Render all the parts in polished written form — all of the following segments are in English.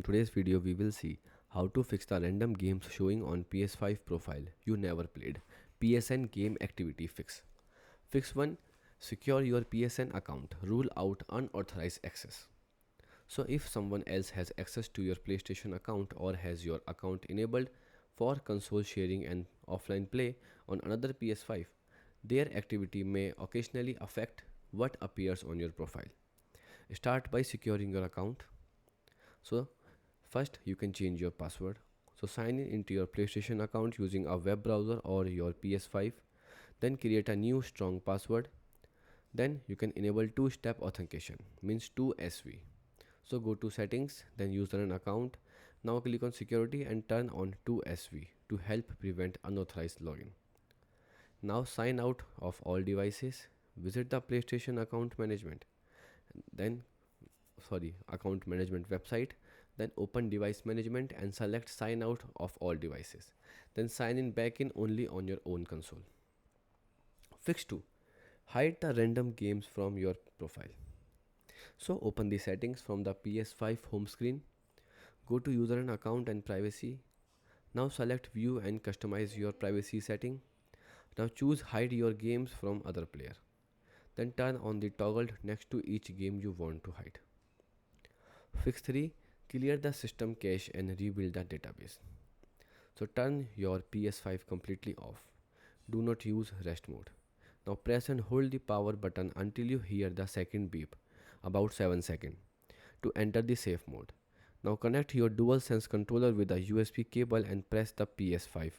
today's video we will see how to fix the random games showing on PS5 profile you never played. PSN game activity fix. Fix 1. Secure your PSN account. Rule out unauthorized access. So if someone else has access to your PlayStation account or has your account enabled for console sharing and offline play on another PS5, their activity may occasionally affect what appears on your profile. Start by securing your account. So first you can change your password. So sign in into your PlayStation account using a web browser or your PS5. Then create a new strong password. Then you can enable two-step authentication, means 2SV. So go to settings, then user and account. Now click on security and turn on 2SV to help prevent unauthorized login. Now sign out of all devices. Visit the PlayStation account management website, then open device management and select sign out of all devices, then sign in back in only on your own console. Fix 2. Hide the random games from your profile. So open the settings from the PS5 home screen, go to user and account and privacy. Now select view and customize your privacy setting. Now choose hide your games from other player, then turn on the toggle next to each game you want to hide. Fix 3. Clear the system cache and rebuild the database. So turn your PS5 completely off. Do not use rest mode. Now press and hold the power button until you hear the second beep, about 7 seconds, to enter the safe mode. Now connect your DualSense controller with a USB cable and press the PS5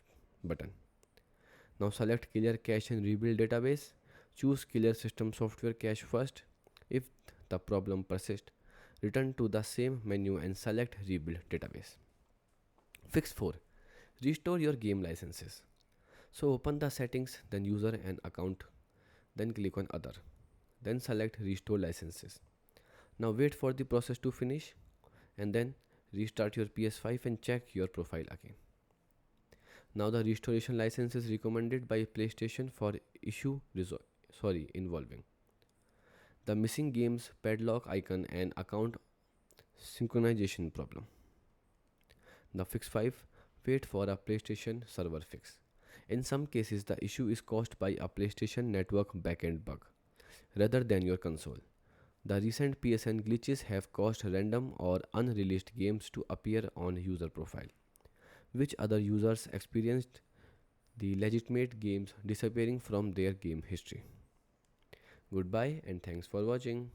button. Now select clear cache and rebuild database. Choose clear system software cache first. If the problem persists, return to the same menu and select rebuild database. Fix 4. Restore your game licenses. So open the settings, then user and account, then click on other, then select restore licenses. Now wait for the process to finish and then restart your PS5 and check your profile again. Now the restoration license is recommended by PlayStation for issue involving the missing games, padlock icon and account synchronization problem. Now fix 5. Wait for a PlayStation server fix. In some cases the issue is caused by a PlayStation network backend bug rather than your console. The recent PSN glitches have caused random or unreleased games to appear on user profile, which other users experienced the legitimate games disappearing from their game history. Goodbye and thanks for watching.